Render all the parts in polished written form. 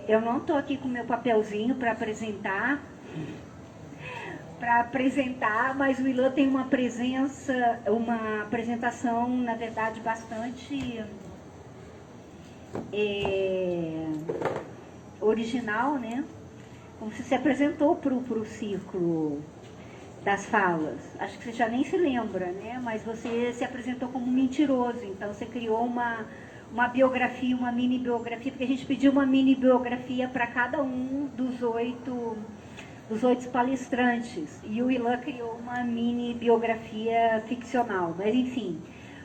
Eu não estou aqui com meu papelzinho para apresentar, mas o Ilan tem uma apresentação, na verdade, bastante original, né? Como você se apresentou para o ciclo das falas. Acho que você já nem se lembra, né? Mas você se apresentou como mentiroso, então você criou uma biografia, uma mini biografia, porque a gente pediu uma mini biografia para cada um dos oito palestrantes. E o Ilan criou uma mini biografia ficcional. Mas, enfim,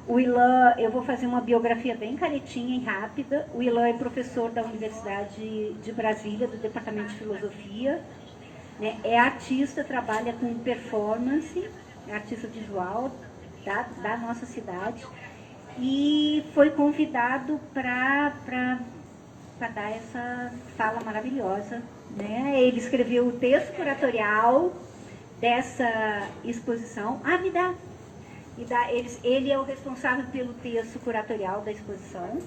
o Ilan, eu vou fazer uma biografia bem caretinha e rápida. O Ilan é professor da Universidade de Brasília, do Departamento de Filosofia. Né? É artista, trabalha com performance, é artista visual da nossa cidade. E foi convidado para dar essa fala maravilhosa. Né? Ele escreveu o texto curatorial dessa exposição. Ele é o responsável pelo texto curatorial da exposição.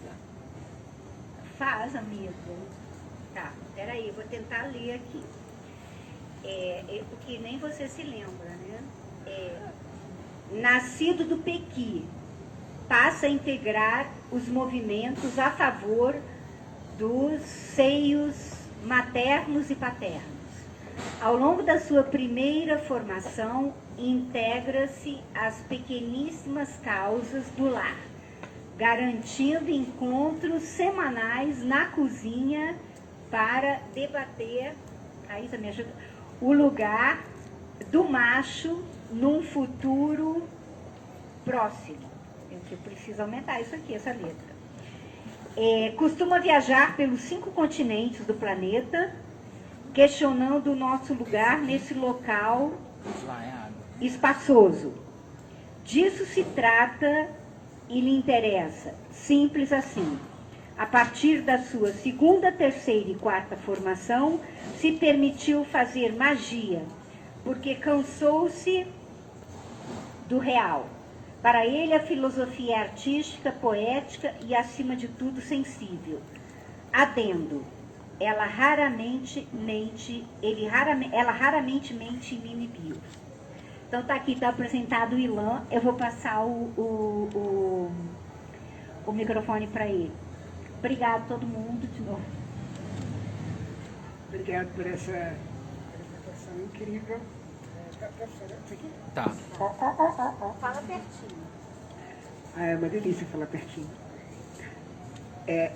Faz, amigo. Tá, peraí, vou tentar ler aqui. Porque nem você se lembra, né? Nascido do Pequi, passa a integrar os movimentos a favor dos seios maternos e paternos. Ao longo da sua primeira formação, integra-se às pequeníssimas causas do lar, garantindo encontros semanais na cozinha para debater, Raíssa, me ajuda, o lugar do macho num futuro próximo. Eu preciso aumentar isso aqui, essa letra. Costuma viajar pelos 5 continentes do planeta, questionando o nosso lugar nesse local espaçoso. Disso se trata e lhe interessa, simples assim. A partir da sua segunda, terceira e quarta formação, se permitiu fazer magia, porque cansou-se do real. Para ele, a filosofia é artística, poética e, acima de tudo, sensível. Adendo, ela raramente mente em mini-bios. Então, está aqui, está apresentado o Ilan. Eu vou passar o microfone para ele. Obrigado, todo mundo, de novo. Obrigado por essa apresentação incrível. Tá. Fala pertinho. É uma delícia falar pertinho.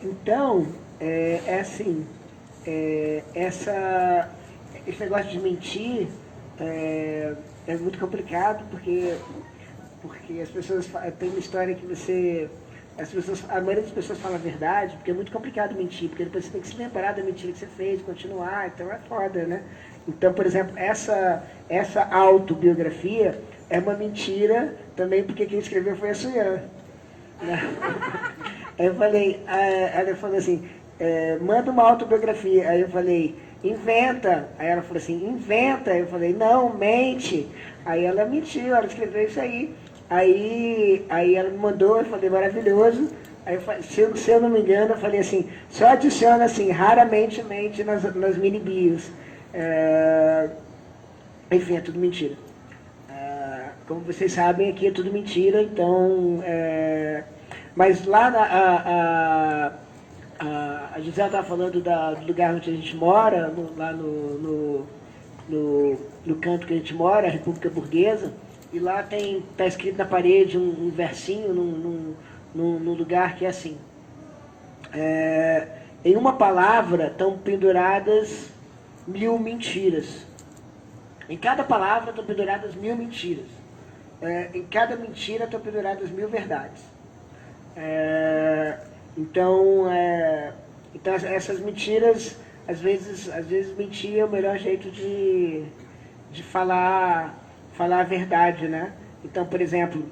Então, assim, esse negócio de mentir é muito complicado, porque as pessoas tem uma história que a maioria das pessoas fala a verdade, porque é muito complicado mentir, porque depois você tem que se lembrar da mentira que você fez, continuar, então é foda, né? Então, por exemplo, essa autobiografia é uma mentira também, porque quem escreveu foi a Suyan. Né? Aí eu falei, ela falou assim, manda uma autobiografia. Aí eu falei, inventa. Aí ela falou assim, inventa. Aí eu falei, não, mente. Aí ela mentiu, ela escreveu isso aí. Aí ela me mandou, eu falei, maravilhoso. Aí se eu não me engano, eu falei assim, só adiciona assim, raramente mente nas mini-bios. Enfim, é tudo mentira. Como vocês sabem, aqui é tudo mentira, então... mas lá a Gisela estava falando do lugar onde a gente mora, lá no canto que a gente mora, a República Burguesa, e lá está escrito na parede um versinho num lugar que é assim. Em uma palavra estão penduradas 1000 mentiras. Em cada palavra estão penduradas 1000 mentiras. Em cada mentira estão penduradas 1000 verdades. Então essas mentiras, às vezes mentir é o melhor jeito de falar a verdade, né? Então, por exemplo,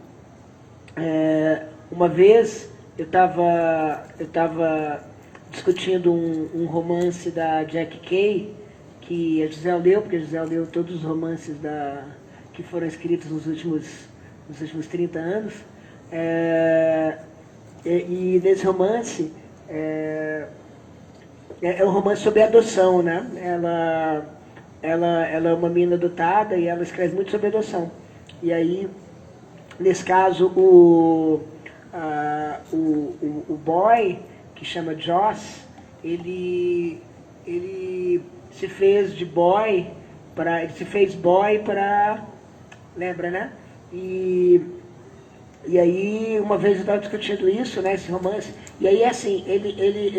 uma vez eu estava discutindo um romance da Jack Kay, que a Gisele leu, porque a Gisele leu todos os romances que foram escritos nos últimos 30 anos. E nesse romance, é um romance sobre adoção, né? Ela é uma menina adotada e ela escreve muito sobre adoção. E aí, nesse caso, o boy, que chama Joss, ele se fez de boy para, ele se fez boy para, lembra, né? E aí, uma vez eu estava discutindo isso, né, esse romance, e aí, assim, ele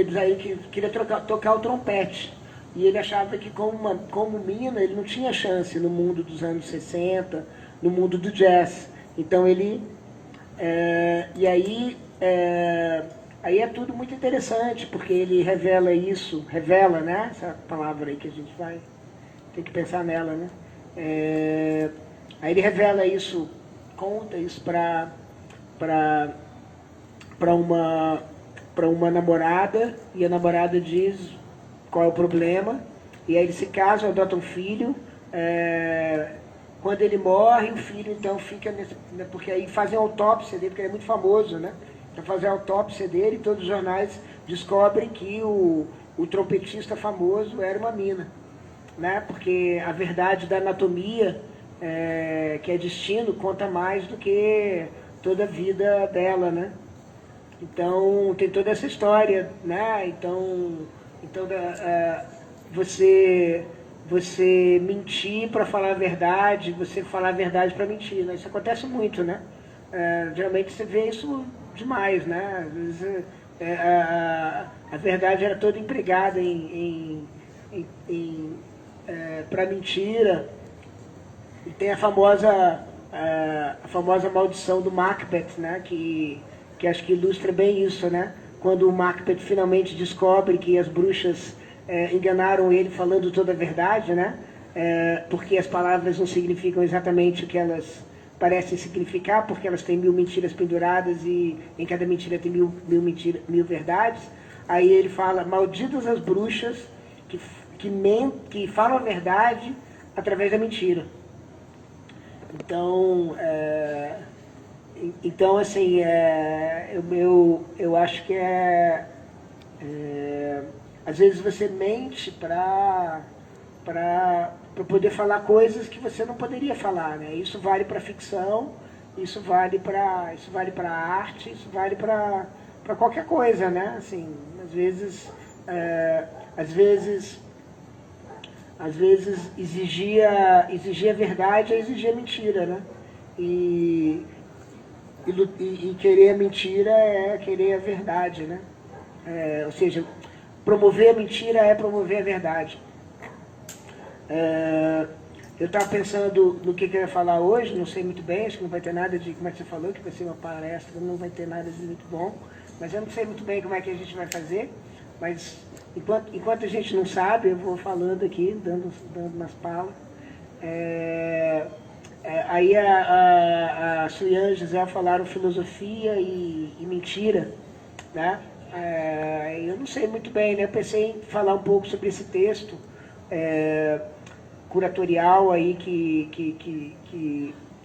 queria tocar o trompete. E ele achava que, como menina, ele não tinha chance no mundo dos anos 60, no mundo do jazz. Então, ele... aí é tudo muito interessante, porque ele revela isso, né, essa palavra aí que a gente vai... Tem que pensar nela, né? Aí ele revela isso, conta isso para uma namorada, e a namorada diz qual é o problema, e aí eles se casam, adotam um filho. Quando ele morre, o filho então fica nesse, né, porque aí fazem a autópsia dele, porque ele é muito famoso, né? Então fazem a autópsia dele, e todos os jornais descobrem que o trompetista famoso era uma mina, né? Porque a verdade da anatomia, que é destino, conta mais do que toda a vida dela, né? Então tem toda essa história, né? Então você mentir para falar a verdade, você falar a verdade para mentir, né? Isso acontece muito, né? Geralmente você vê isso demais, né? Às vezes a verdade era toda empregada para mentira. E tem a famosa maldição do Macbeth, né? Que acho que ilustra bem isso, né? Quando o Macbeth finalmente descobre que as bruxas enganaram ele falando toda a verdade, né? Porque as palavras não significam exatamente o que elas parecem significar, porque elas têm 1000 mentiras penduradas e em cada mentira tem 1000 verdades. Aí ele fala: malditas as bruxas que falam a verdade através da mentira. Então assim, eu acho que às vezes você mente para poder falar coisas que você não poderia falar, né? Isso vale para ficção, isso vale para arte, isso vale para qualquer coisa, né? Assim, às vezes exigia verdade, exigia mentira, né? E querer a mentira é querer a verdade, né? Ou seja, promover a mentira é promover a verdade. Eu estava pensando no que eu ia falar hoje, não sei muito bem, acho que não vai ter nada de, como é que você falou, que vai ser uma palestra, não vai ter nada de muito bom, mas eu não sei muito bem como é que a gente vai fazer, mas enquanto a gente não sabe, eu vou falando aqui, dando umas palas. Aí a Suyan e a Gisele falaram filosofia e mentira, né? Eu não sei muito bem, né? Eu pensei em falar um pouco sobre esse texto curatorial aí que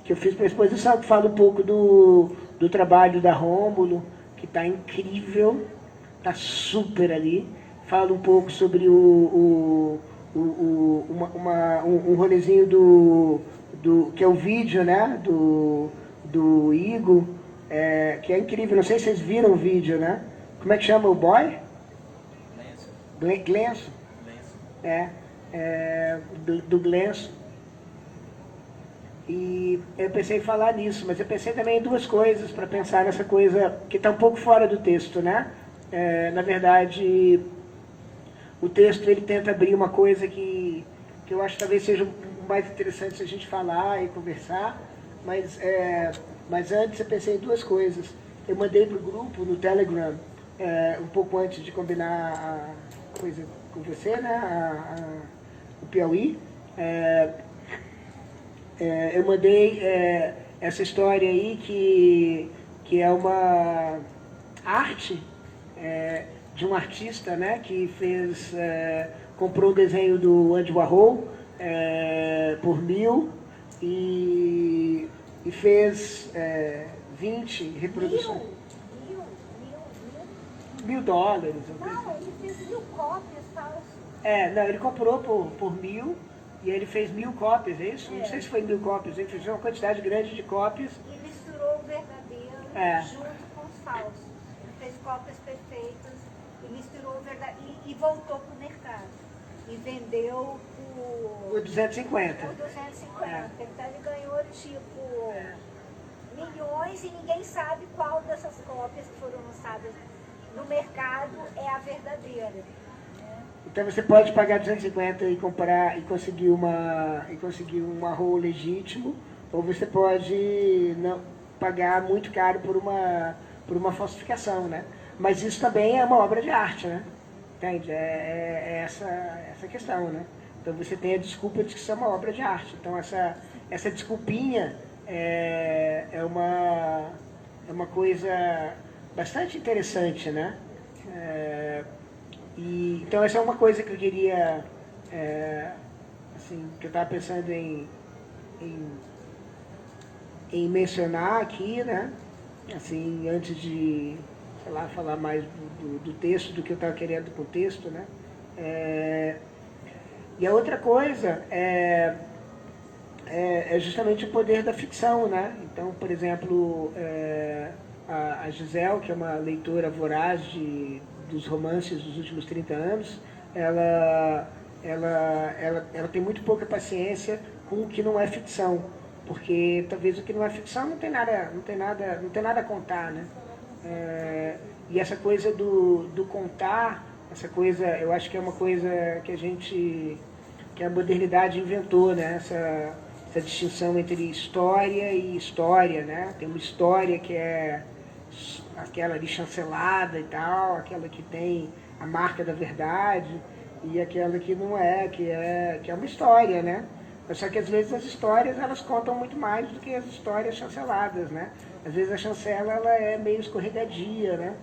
eu fiz para a exposição, que fala um pouco do trabalho da Rômulo, que está incrível, está super ali. Fala um pouco sobre um rolezinho que é o vídeo, né, do Igor, que é incrível. Não sei se vocês viram o vídeo, né? Como é que chama o boy? Glenço. Do Glenço. E eu pensei em falar nisso, mas eu pensei também em duas coisas para pensar nessa coisa que está um pouco fora do texto, né? Na verdade, o texto ele tenta abrir uma coisa que eu acho que talvez seja o mais interessante se a gente falar e conversar, mas antes eu pensei em duas coisas. Eu mandei para o grupo no Telegram, um pouco antes de combinar a coisa com você, né, o Piauí. Eu mandei essa história aí que é uma arte de um artista, né, que comprou um desenho do Andy Warhol por 1000 e fez 20 reproduções. $1.000. Não, ele fez 1.000 cópias falsas. Não, ele comprou por 1.000 e ele fez 1.000 cópias, é isso? Não sei se foi 1.000 cópias, ele fez uma quantidade grande de cópias. E misturou o verdadeiro junto com os falsos. Ele fez cópias perfeitas e misturou o verdadeiro e voltou para o mercado. E vendeu por 250. Por 250. Então ele ganhou tipo milhões e ninguém sabe qual dessas cópias que foram lançadas no mercado é a verdadeira. Então você pode pagar 250 e comprar e conseguir um arroz legítimo, ou você pode não pagar muito caro por uma falsificação, né? Mas isso também é uma obra de arte, né? Entende? É essa questão, né? Então você tem a desculpa de que isso é uma obra de arte. Então essa desculpinha é uma coisa bastante interessante, né? Então essa é uma coisa que eu queria, assim, que eu estava pensando em mencionar aqui, né? Assim, antes de, sei lá, falar mais do texto, do que eu estava querendo com o texto, né? E a outra coisa é justamente o poder da ficção, né? Então, por exemplo, a Gisele, que é uma leitora voraz dos romances dos últimos 30 anos, ela tem muito pouca paciência com o que não é ficção, porque talvez o que não é ficção não tem nada a contar, né? E essa coisa do contar, essa coisa, eu acho que é uma coisa que a modernidade inventou, né? Essa distinção entre história e história, né? Tem uma história que é aquela ali chancelada e tal, aquela que tem a marca da verdade, e aquela que não é, que é uma história, né? Só que às vezes as histórias elas contam muito mais do que as histórias chanceladas, né? Às vezes a chancela ela é meio escorregadia, né?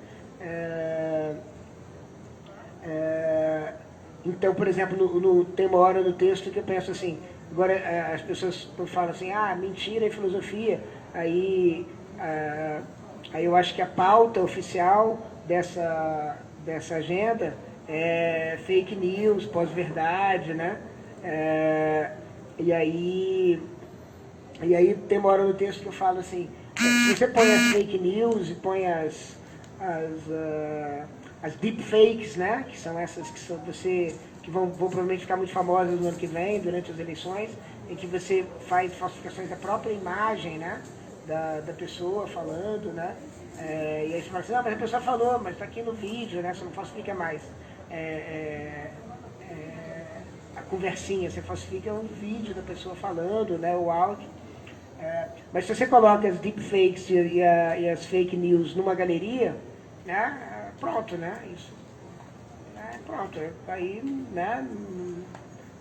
Então, por exemplo, tem uma hora no texto que eu penso assim, agora as pessoas falam assim, mentira e filosofia, aí eu acho que a pauta oficial dessa agenda é fake news, pós-verdade, né? E aí tem uma hora no texto que eu falo assim, se você põe as fake news e põe as deepfakes, né? Que são essas que vão provavelmente ficar muito famosas no ano que vem, durante as eleições, em que você faz falsificações da própria imagem, né? Da pessoa falando, né? E aí você fala assim, mas a pessoa falou, mas está aqui no vídeo, né? Você não falsifica mais a conversinha, você falsifica um vídeo da pessoa falando, né? O áudio. Mas se você coloca as deepfakes e as fake news numa galeria, né? Pronto, né? Isso. Pronto, aí, né?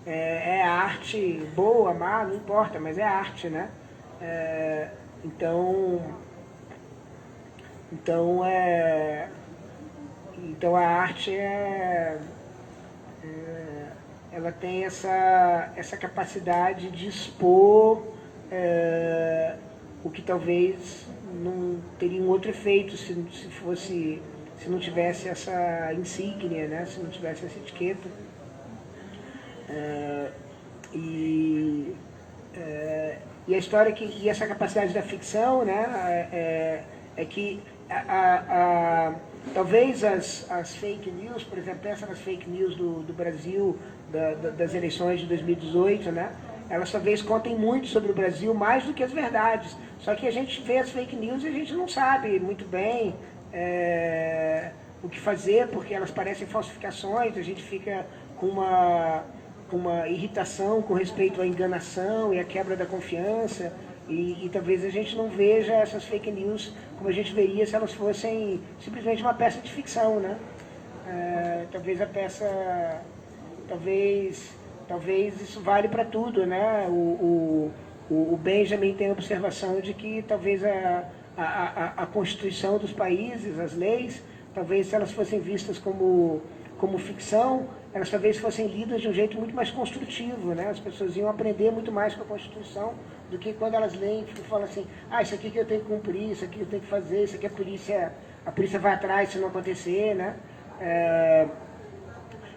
É arte boa, má, não importa, mas é arte, né? Então a arte ela tem essa capacidade de expor o que talvez não teria um outro efeito se não tivesse essa insígnia, né? Se não tivesse essa etiqueta. E a história e essa capacidade da ficção, né? É que talvez as fake news, por exemplo, pensa nas fake news do Brasil, das eleições de 2018, né? Elas talvez contem muito sobre o Brasil, mais do que as verdades. Só que a gente vê as fake news e a gente não sabe muito bem o que fazer, porque elas parecem falsificações, a gente fica com uma irritação com respeito à enganação e à quebra da confiança, e talvez a gente não veja essas fake news como a gente veria se elas fossem simplesmente uma peça de ficção, né? Talvez a peça... Talvez isso vale para tudo, né? O Benjamin tem a observação de que talvez a Constituição dos países, as leis, talvez se elas fossem vistas como ficção, elas talvez fossem lidas de um jeito muito mais construtivo, né? As pessoas iam aprender muito mais com a Constituição do que quando elas leem e falam assim, isso aqui que eu tenho que cumprir, isso aqui que eu tenho que fazer, isso aqui a polícia vai atrás se não acontecer, né?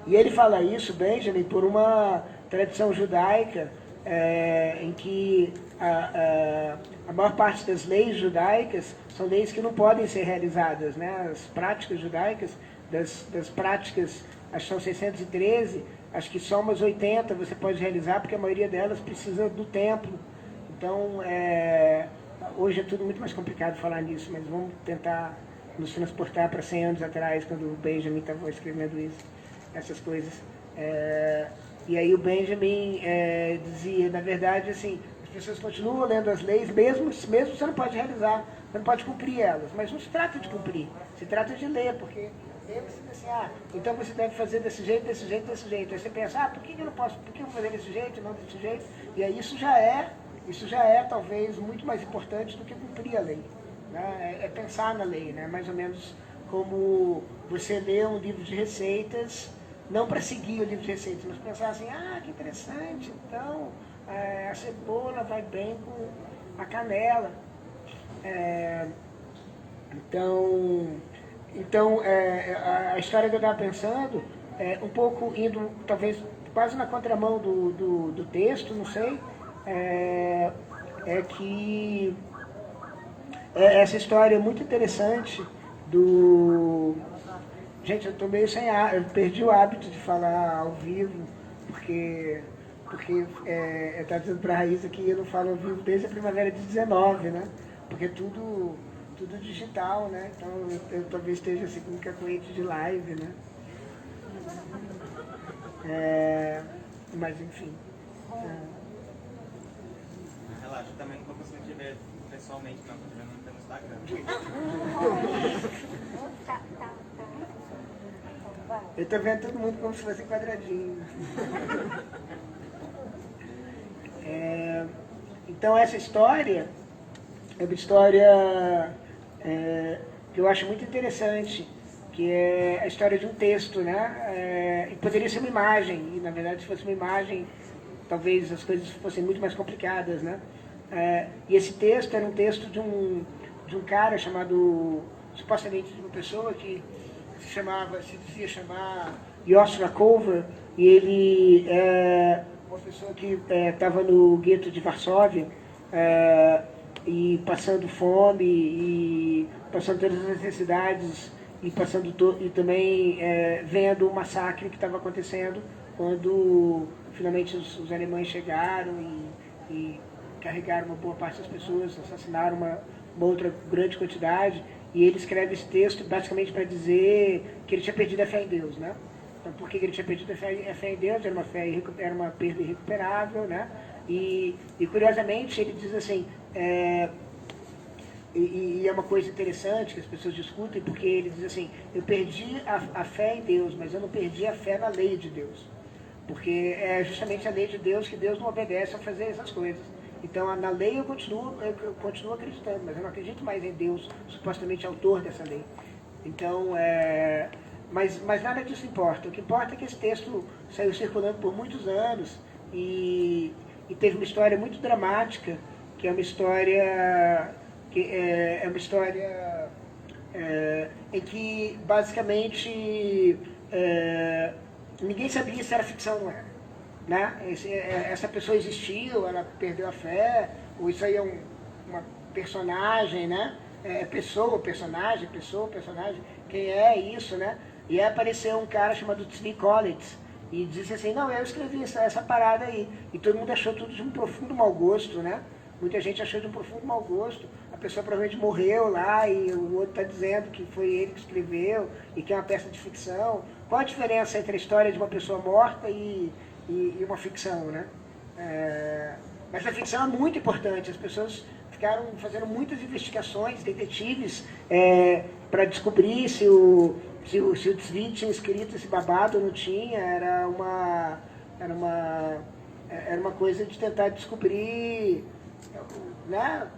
E ele fala isso, Benjamin, por uma tradição judaica em que a maior parte das leis judaicas são leis que não podem ser realizadas, né? As práticas judaicas, das práticas, acho que são 613, acho que só umas 80 você pode realizar, porque a maioria delas precisa do templo. Então, hoje é tudo muito mais complicado falar nisso, mas vamos tentar nos transportar para 100 anos atrás, quando o Benjamin estava escrevendo isso, essas coisas. E aí o Benjamin dizia, na verdade, assim, as pessoas continuam lendo as leis, mesmo você não pode realizar, você não pode cumprir elas, mas não se trata de cumprir, se trata de ler, porque ler você diz assim, então você deve fazer desse jeito, desse jeito, desse jeito. Aí você pensa, por que eu não posso, por que eu vou fazer desse jeito, não desse jeito? E aí isso já é talvez muito mais importante do que cumprir a lei, né? É pensar na lei, né? Mais ou menos como você lê um livro de receitas, não para seguir o livro de receitas, mas pensar assim, que interessante, então a cebola vai bem com a canela. Então a história que eu estava pensando, um pouco indo, talvez, quase na contramão do texto, não sei, que essa história é muito interessante do... Gente, eu estou meio sem ar, eu perdi o hábito de falar ao vivo, porque eu estava dizendo para a Raíssa que eu não falo ao vivo desde a primavera de 19, né? Porque tudo digital, né? Então eu talvez esteja assim com um cacoete de live, né? Mas enfim. Relaxa, também quando você estiver pessoalmente, não, estou vendo no Instagram. Eu estou vendo todo mundo como se fosse quadradinho. Então essa história é uma história que eu acho muito interessante, que é a história de um texto, né? E poderia ser uma imagem, e na verdade se fosse uma imagem, talvez as coisas fossem muito mais complicadas, né? E esse texto era um texto de um cara chamado, supostamente de uma pessoa que se dizia chamar Yosef Kover, e ele é uma pessoa que estava no gueto de Varsóvia, e passando fome, e passando todas as necessidades, e também vendo o massacre que estava acontecendo quando finalmente os alemães chegaram e carregaram uma boa parte das pessoas, assassinaram uma outra grande quantidade. E ele escreve esse texto basicamente para dizer que ele tinha perdido a fé em Deus, né? Então, por que ele tinha perdido a fé em Deus? Era uma perda irrecuperável, né? E curiosamente ele diz assim, e é uma coisa interessante que as pessoas discutem, porque ele diz assim, eu perdi a fé em Deus, mas eu não perdi a fé na lei de Deus. Porque é justamente a lei de Deus que Deus não obedece a fazer essas coisas. Então, na lei eu continuo acreditando, mas eu não acredito mais em Deus, supostamente autor dessa lei. Então, mas nada disso importa. O que importa é que esse texto saiu circulando por muitos anos e teve uma história muito dramática, que é uma história em que, basicamente, ninguém sabia se era ficção ou não era. Né? Essa pessoa existiu, ela perdeu a fé, ou isso aí é uma personagem, né? Personagem, quem é isso, né? E aí apareceu um cara chamado Tzvi Collins e disse assim, não, eu escrevi essa parada aí. E todo mundo achou tudo de um profundo mau gosto, né? Muita gente achou de um profundo mau gosto. A pessoa provavelmente morreu lá e o outro está dizendo que foi ele que escreveu e que é uma peça de ficção. Qual a diferença entre a história de uma pessoa morta e uma ficção, né? Mas a ficção é muito importante. As pessoas ficaram fazendo muitas investigações, detetives, para descobrir se o Tzvi tinha escrito esse babado ou não tinha. Era uma coisa de tentar descobrir, né?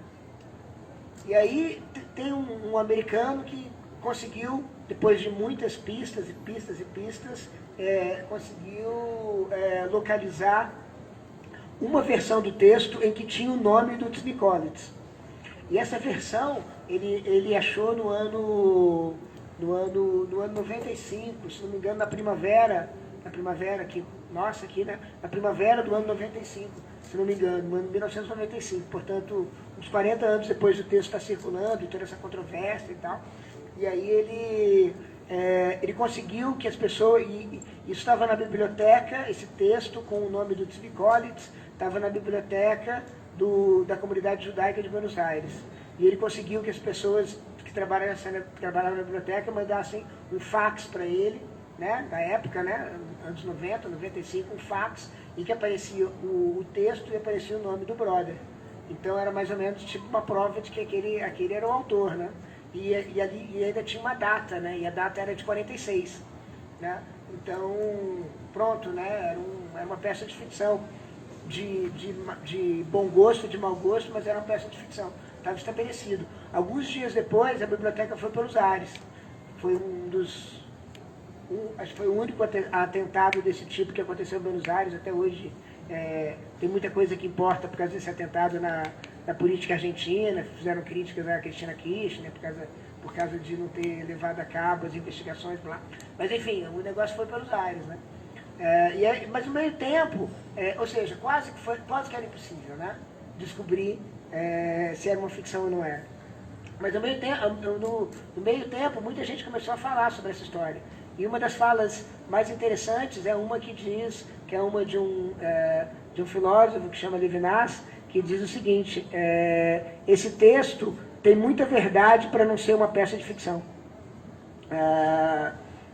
E aí tem um americano que conseguiu, depois de muitas pistas e pistas e pistas, conseguiu localizar uma versão do texto em que tinha o nome do Tzvi Collins. E essa versão ele achou no ano 95, se não me engano, na primavera aqui, nossa, aqui, né? Na primavera do ano 95, se não me engano, no ano 1995. Portanto, uns 40 anos depois do texto estar circulando, toda essa controvérsia e tal. E aí ele conseguiu que as pessoas... Isso estava na biblioteca, esse texto com o nome do Tzvi Kolitz, estava na biblioteca da comunidade judaica de Buenos Aires. E ele conseguiu que as pessoas que trabalhavam na biblioteca mandassem um fax para ele, né, na época, né, anos 90, 95, um fax, em que aparecia o texto e aparecia o nome do brother. Então era mais ou menos tipo uma prova de que aquele era o autor, né? E ainda tinha uma data, né? E a data era de 46, né? Então, pronto, né? Era uma peça de ficção, de bom gosto, de mau gosto, mas era uma peça de ficção. Estava estabelecido. Alguns dias depois, a biblioteca foi pelos ares. Foi acho que foi o único atentado desse tipo que aconteceu em Buenos Aires. Até hoje tem muita coisa que importa por causa desse atentado na política argentina. Fizeram críticas à Cristina Kirchner por causa de não ter levado a cabo as investigações lá. Mas enfim, o negócio foi pelos ares, né? Mas no meio tempo, ou seja, quase que era impossível, né? Descobrir se era uma ficção ou não era. Mas no meio tempo, muita gente começou a falar sobre essa história. E uma das falas mais interessantes é uma que diz, que é uma de um filósofo que chama Levinas, que diz o seguinte: esse texto tem muita verdade para não ser uma peça de ficção.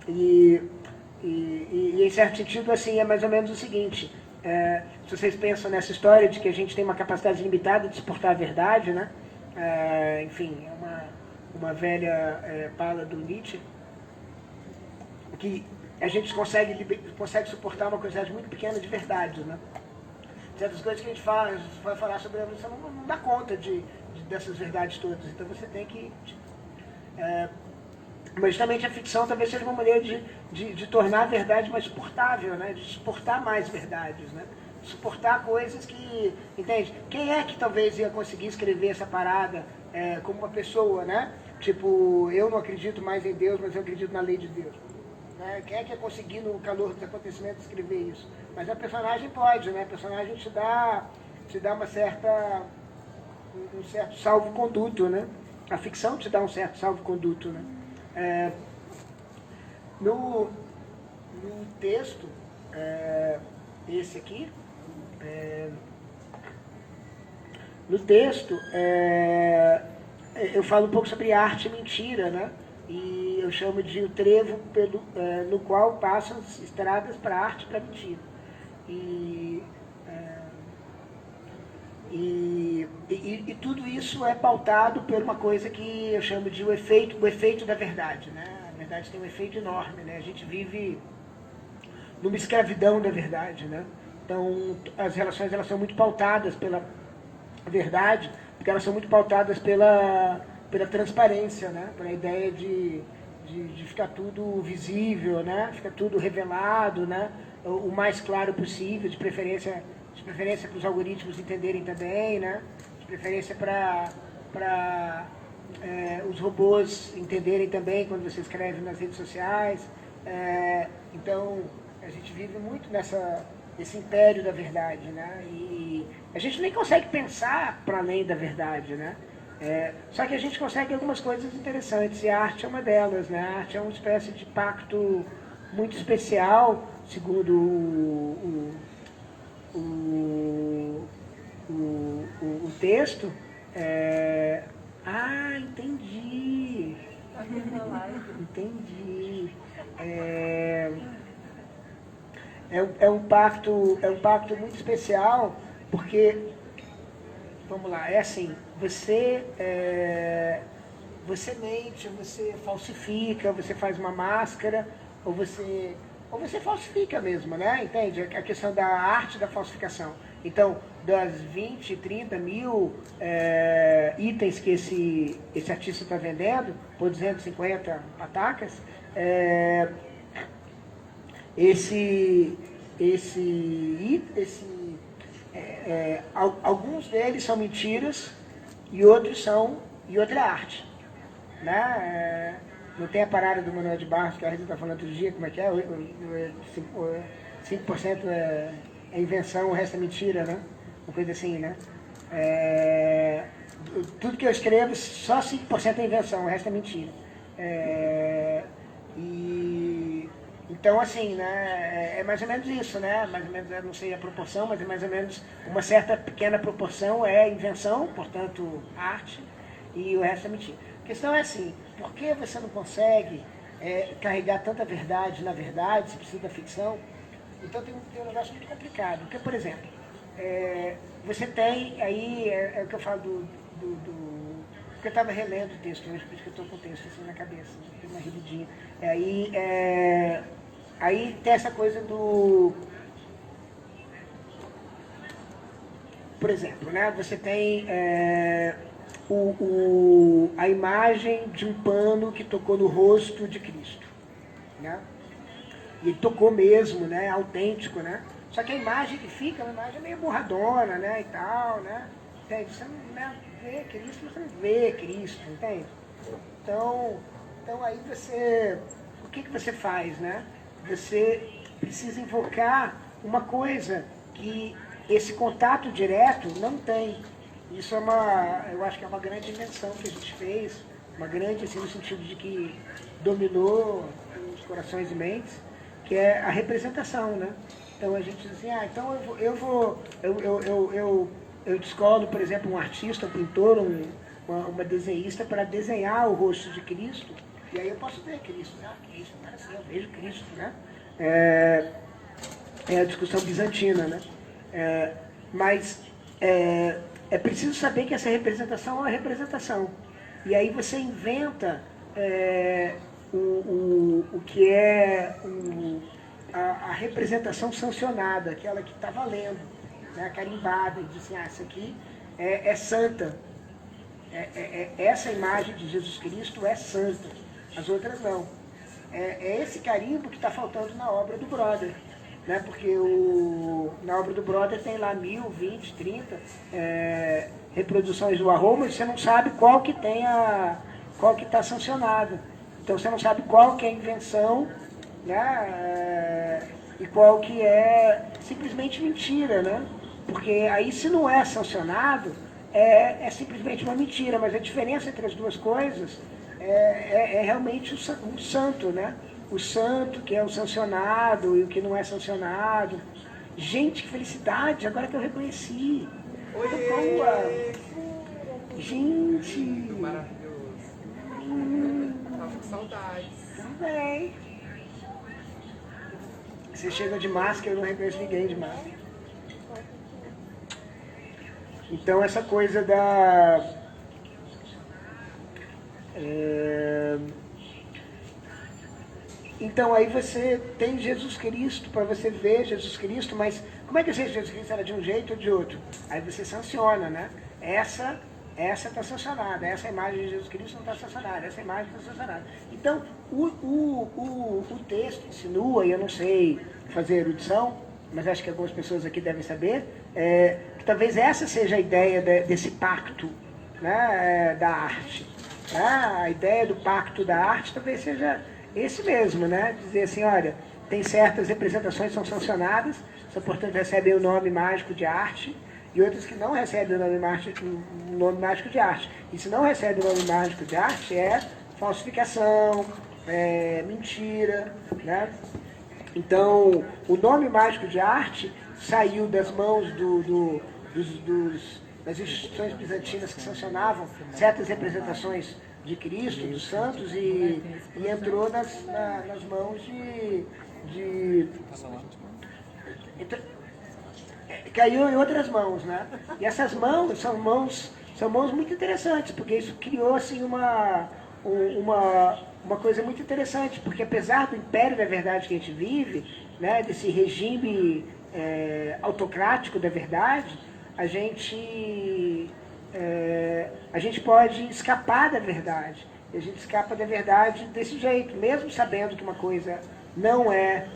E em certo sentido, assim, é mais ou menos o seguinte: se vocês pensam nessa história de que a gente tem uma capacidade limitada de suportar a verdade, né? Enfim, é uma velha fala do Nietzsche, que a gente consegue suportar uma quantidade muito pequena de verdades, né? Certas coisas que a gente vai falar sobre a evolução não dá conta dessas verdades todas, então você tem que... mas justamente a ficção talvez seja uma maneira de tornar a verdade mais suportável, né? De suportar mais verdades, né? Suportar coisas que... Entende? Quem é que talvez ia conseguir escrever essa parada como uma pessoa, né? Tipo, eu não acredito mais em Deus, mas eu acredito na lei de Deus. Né? Quem é que ia conseguir, no calor dos acontecimentos, escrever isso? Mas a personagem pode, né? A personagem te dá um certo salvo-conduto, né? A ficção te dá um certo salvo-conduto, né? No texto, esse aqui, no texto, eu falo um pouco sobre arte e mentira, né? E eu chamo de o trevo no qual passam as estradas para a arte e para a mentira. E tudo isso é pautado por uma coisa que eu chamo de o efeito da verdade, né? A verdade tem um efeito enorme, né? A gente vive numa escravidão da verdade, né? Então, as relações elas são muito pautadas pela verdade, porque elas são muito pautadas pela transparência, né? Pela ideia de ficar tudo visível, né? Ficar tudo revelado, né? O mais claro possível, de preferência para os algoritmos entenderem também, né? De preferência para os robôs entenderem também quando você escreve nas redes sociais. Então, a gente vive muito nesse império da verdade, né? E a gente nem consegue pensar para além da verdade, né? Só que a gente consegue algumas coisas interessantes, e a arte é uma delas, né? A arte é uma espécie de pacto muito especial, segundo o texto. Entendi. Entendi. É um pacto muito especial, porque, vamos lá, é assim, você mente, você falsifica, você faz uma máscara, ou você falsifica mesmo, né? Entende? A questão da arte da falsificação. Então, das 20, 30 mil itens que esse artista está vendendo, por 250 patacas, alguns deles são mentiras, e outra arte. Né? Não tem a parada do Manuel de Barros, que a gente está falando outro dia, como é que é? 5% é invenção, o resto é mentira, né? Uma coisa assim, né? Tudo que eu escrevo, só 5% é invenção, o resto é mentira. Então, assim, né, é mais ou menos isso, né? Mais ou menos, eu não sei a proporção, mas é mais ou menos uma certa pequena proporção é invenção, portanto, arte, e o resto é mentira. A questão é assim, por que você não consegue carregar tanta verdade na verdade, se precisa da ficção? Então tem um negócio muito complicado, porque, por exemplo, você tem, aí é o que eu falo porque eu estava relendo o texto hoje, por isso que eu estou com o texto assim na cabeça, tem uma relidinha. Aí tem essa coisa por exemplo, né, você tem a imagem de um pano que tocou no rosto de Cristo, né? E ele tocou mesmo, né, autêntico, né? Só que a imagem que fica é uma imagem meio borradona, né, e tal, né? Entende? Você não vê Cristo, você não vê Cristo, entende? Então aí o que você faz, né? Você precisa invocar uma coisa que esse contato direto não tem. Isso eu acho que é uma grande invenção que a gente fez, uma grande, assim, no sentido de que dominou os corações e mentes, que é a representação, né? Então a gente diz assim, então eu descolo, por exemplo, um artista, um pintor, uma desenhista para desenhar o rosto de Cristo, e aí eu posso ver Cristo, né? Cristo, assim, eu vejo Cristo, né? É a discussão bizantina, né? Mas é preciso saber que essa representação é uma representação. E aí você inventa o que é a representação sancionada, aquela que está valendo, né? Carimbada, e diz assim, essa aqui é santa. Essa imagem de Jesus Cristo é santa, as outras não. É esse carimbo que está faltando na obra do Brother. Né? Porque na obra do Brother tem lá 1000, 20, 30 reproduções do aroma, e você não sabe qual que está sancionado. Então você não sabe qual que é a invenção, né? E qual que é simplesmente mentira, né? Porque aí, se não é sancionado, é simplesmente uma mentira, mas a diferença entre as duas coisas é realmente o santo, né? O santo, que é o sancionado, e o que não é sancionado. Gente, que felicidade, agora que eu reconheci. Boa! Gente! Maravilhoso. Tava com saudades. Também. Você chega de máscara, eu não reconheço ninguém de máscara. Então essa coisa Então aí você tem Jesus Cristo, para você ver Jesus Cristo, mas como é que eu sei se Jesus Cristo era de um jeito ou de outro? Aí você sanciona, né? Essa está sancionada, essa imagem de Jesus Cristo não está sancionada, essa imagem está sancionada. Então, o texto insinua, e eu não sei fazer erudição, mas acho que algumas pessoas aqui devem saber, que talvez essa seja a ideia desse pacto, né, da arte. A ideia do pacto da arte talvez seja esse mesmo, né? Dizer assim, olha, tem certas representações que são sancionadas, só, portanto, recebem o nome mágico de arte, e outras que não recebem o nome mágico de arte. E se não recebe o nome mágico de arte, é falsificação, é mentira, né? Então, o nome mágico de arte saiu das mãos das instituições bizantinas que sancionavam certas representações de Cristo, dos santos, e entrou nas mãos caiu em outras mãos, né? E essas mãos são mãos muito interessantes, porque isso criou assim uma coisa muito interessante, porque apesar do império da verdade que a gente vive, né, desse regime autocrático da verdade, a gente pode escapar da verdade. E a gente escapa da verdade desse jeito, mesmo sabendo que uma coisa não é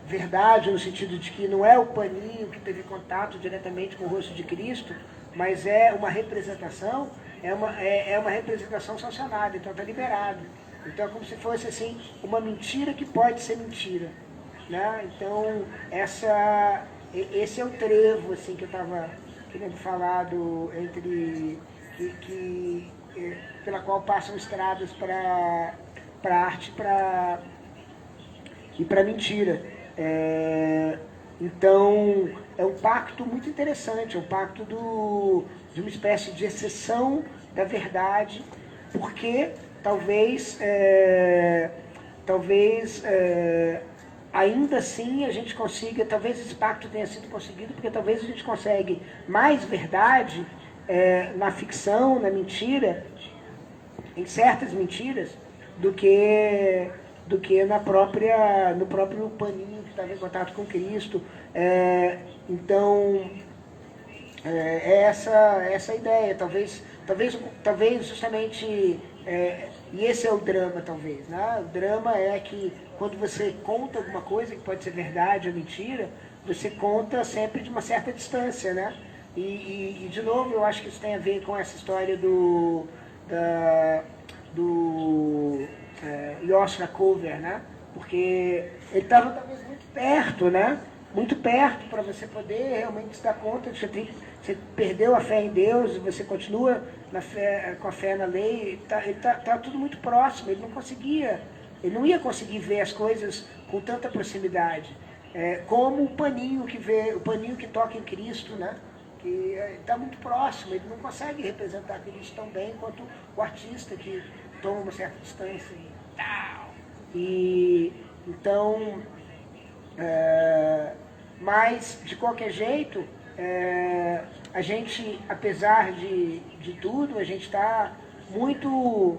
verdade, no sentido de que não é o paninho que teve contato diretamente com o rosto de Cristo, mas é uma representação, é uma representação sancionada, então está liberado. Então é como se fosse assim, uma mentira que pode ser mentira. Né? Então esse é o trevo assim, que eu estava querendo falar entre pela qual passam estradas para a arte e para a mentira. Então, é um pacto muito interessante, é um pacto de uma espécie de exceção da verdade, porque talvez ainda assim a gente consiga, talvez esse pacto tenha sido conseguido, porque talvez a gente consegue mais verdade na ficção, na mentira, em certas mentiras, do que no próprio paninho que estava em contato com Cristo. Então, é essa a ideia. Talvez justamente, e esse é o drama, talvez. Né? O drama é que quando você conta alguma coisa, que pode ser verdade ou mentira, você conta sempre de uma certa distância, né? E de novo, eu acho que isso tem a ver com essa história do Yosh Rakover, né? Porque ele estava talvez muito perto, né? Muito perto para você poder realmente se dar conta de que você perdeu a fé em Deus e você continua com a fé na lei. Tá tudo muito próximo. Ele não ia conseguir ver as coisas com tanta proximidade. Como o paninho que toca em Cristo, né? Que está muito próximo. Ele não consegue representar Cristo tão bem quanto o artista que toma uma certa distância e tal. Então, mas de qualquer jeito, a gente, apesar de tudo, a gente está muito,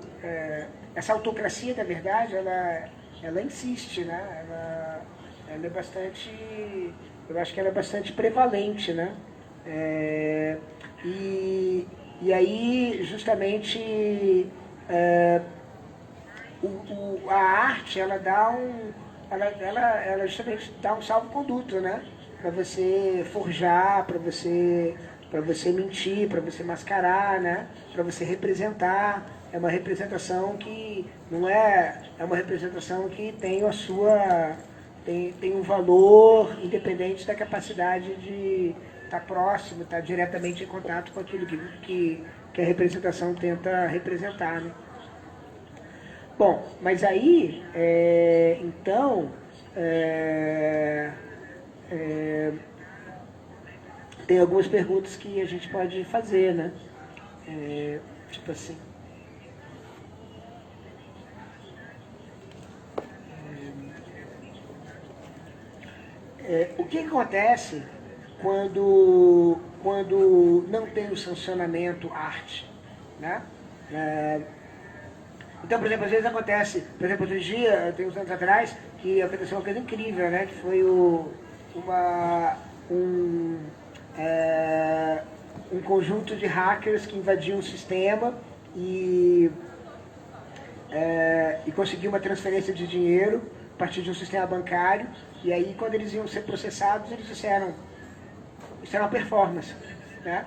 essa autocracia da verdade, ela insiste, né? Ela é bastante, eu acho que ela é bastante prevalente, né? E aí justamente a arte, ela justamente dá um salvo-conduto, né? Para você forjar, para você mentir, para você mascarar, né? Para você representar. É uma representação que não é uma representação que tem a sua tem um valor independente da capacidade de estar próximo, estar diretamente em contato com aquilo que a representação tenta representar, né? Bom, mas aí, então, tem algumas perguntas que a gente pode fazer, né? Tipo assim. O que acontece quando não tem o sancionamento arte, né? Então, por exemplo, às vezes acontece, por exemplo, outro dia, tem uns anos atrás, que aconteceu uma coisa incrível, né? Que foi um conjunto de hackers que invadiu um sistema e conseguiu uma transferência de dinheiro a partir de um sistema bancário. E aí, quando eles iam ser processados, eles disseram, isso era uma performance, né?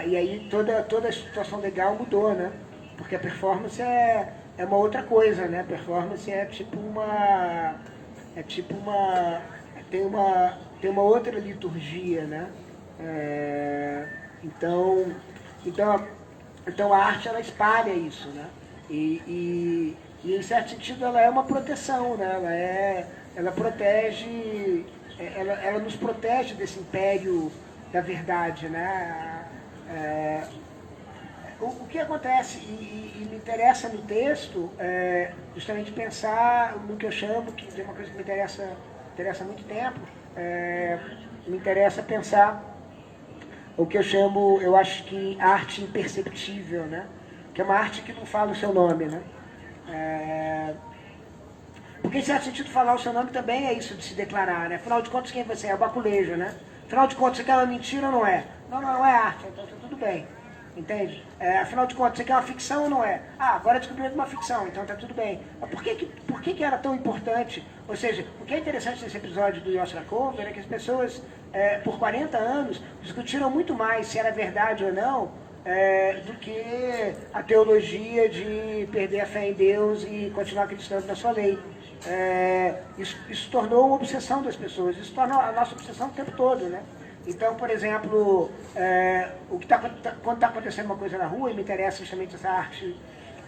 E aí toda a situação legal mudou, né? Porque a performance é uma outra coisa, né? A performance tem uma outra liturgia, né? Então a arte, ela espalha isso, né? E em certo sentido ela é uma proteção, né? Ela protege, ela nos protege desse império da verdade, né? O que acontece, e me interessa no texto, justamente pensar no que eu chamo, que é uma coisa que me interessa há muito tempo, me interessa pensar o que eu chamo, eu acho que arte imperceptível, né? Que é uma arte que não fala o seu nome, né? Porque, em certo sentido, falar o seu nome também é isso de se declarar, né? Afinal de contas, quem você é? É o baculejo, né? Afinal de contas, você quer uma mentira ou não é? Não é arte, então tá tudo bem. entende? Afinal de contas, você quer uma ficção ou não é? Agora descobrimos uma ficção, então tá tudo bem. Mas por que era tão importante? Ou seja, o que é interessante nesse episódio do Yossi Cover é que as pessoas, por 40 anos, discutiram muito mais se era verdade ou não, do que a teologia de perder a fé em Deus e continuar acreditando na sua lei. Isso tornou uma obsessão das pessoas, isso torna a nossa obsessão o tempo todo, né? Então, por exemplo, quando está acontecendo uma coisa na rua, e me interessa justamente essa arte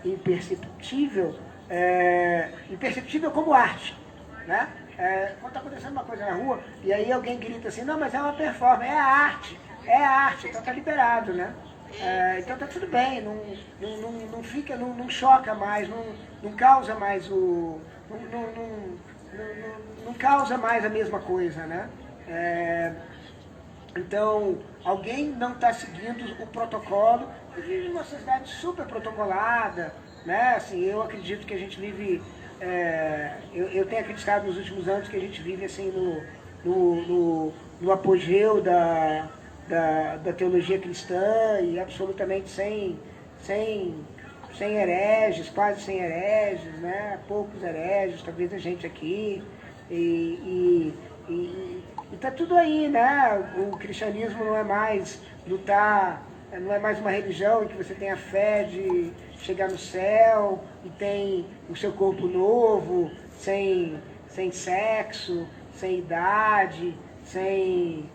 imperceptível, imperceptível como arte, né? Quando está acontecendo uma coisa na rua, e aí alguém grita assim, não, mas é uma performance, é arte, então está liberado, né? Então está tudo bem, não choca mais, não causa mais não causa mais a mesma coisa, né? Então, alguém não está seguindo o protocolo. A gente vive numa sociedade super protocolada, né? Assim, eu acredito que a gente vive... eu tenho acreditado nos últimos anos que a gente vive assim, no apogeu da teologia cristã e absolutamente sem hereges, quase sem hereges, né? Poucos hereges, talvez a gente aqui. E tá tudo aí, né? O cristianismo não é mais lutar, não é mais uma religião em que você tem a fé de chegar no céu e tem o seu corpo novo, sem sexo, sem idade, sem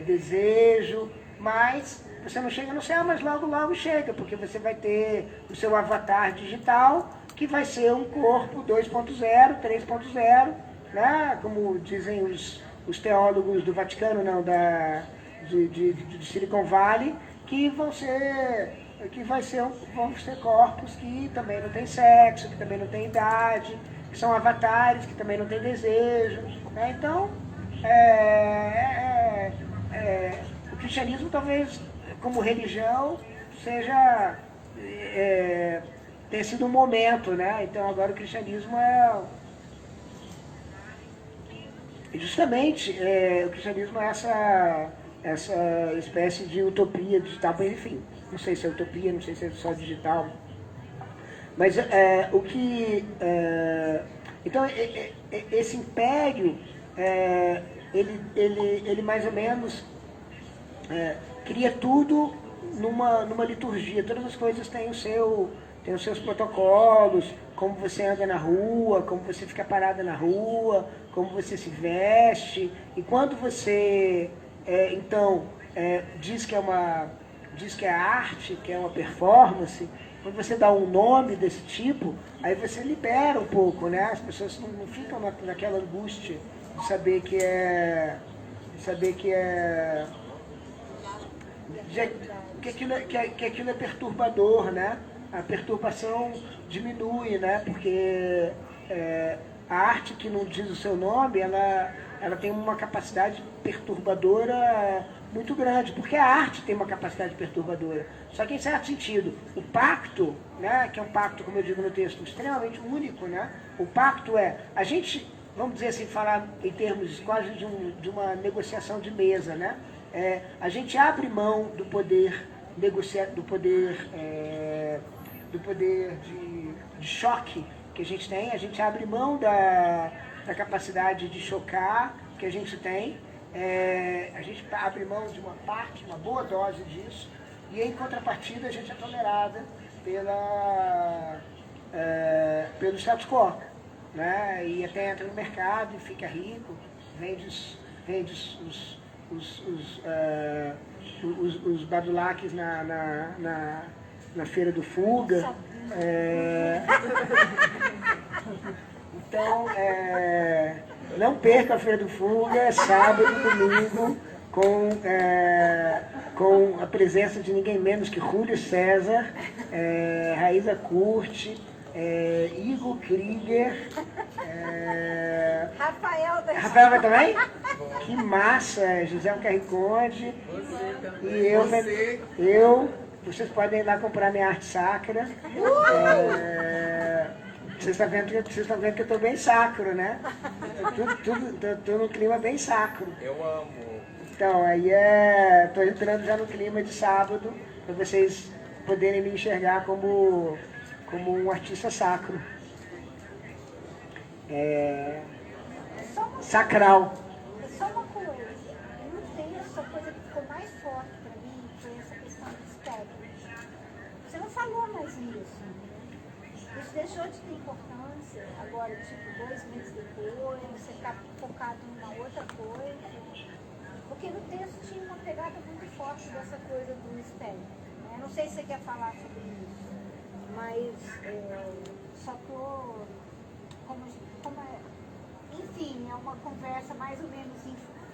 desejo, mas você não chega no céu, mas logo chega, porque você vai ter o seu avatar digital, que vai ser um corpo 2.0, 3.0, né? Como dizem os teólogos do Vaticano, não, de Silicon Valley, que vão ser corpos que também não têm sexo, que também não têm idade, que são avatares, que também não têm desejo, né? Então, o cristianismo talvez, como religião, tenha sido um momento, né? Então agora o cristianismo justamente, o cristianismo é essa espécie de utopia digital, enfim, não sei se é utopia, não sei se é só digital, mas então esse império, ele mais ou menos cria tudo numa liturgia, todas as coisas têm os seus protocolos, como você anda na rua, como você fica parada na rua, como você se veste, e quando você diz que é arte, que é uma performance, quando você dá um nome desse tipo, aí você libera um pouco, né? As pessoas não ficam naquela angústia de saber que aquilo é perturbador, né? A perturbação diminui, né? Porque a arte que não diz o seu nome, ela tem uma capacidade perturbadora muito grande, porque a arte tem uma capacidade perturbadora. Só que em certo sentido, o pacto, né, que é um pacto, como eu digo no texto, extremamente único, né? O pacto a gente, vamos dizer assim, falar em termos quase de uma negociação de mesa, né? A gente abre mão do poder de choque que a gente tem, a gente abre mão da capacidade de chocar que a gente tem, a gente abre mão de uma parte, uma boa dose disso, e em contrapartida a gente é tolerada pelo status quo, né? E até entra no mercado e fica rico, vende os badulaques na feira do Fuga. Então, não perca a feira do Fuga, sábado e domingo, com a presença de ninguém menos que Júlio César, Raíza Curti, Igor Krieger, Rafael vai também? Que massa! José Carriconde e vocês podem ir lá comprar minha arte sacra. Vocês estão vendo que eu estou bem sacro, né? Estou num clima bem sacro. Eu amo. Então, aí estou entrando já no clima de sábado, para vocês poderem me enxergar como um artista sacro. Sacral. Só uma coisa, no texto, a coisa que ficou mais forte para mim foi essa questão do espectro. Você não falou mais nisso. Isso deixou de ter importância agora, tipo, 2 meses depois, você está focado numa outra coisa. Porque no texto tinha uma pegada muito forte dessa coisa do espectro. Né? Não sei se você quer falar sobre isso, mas só estou... Enfim, é uma conversa mais ou menos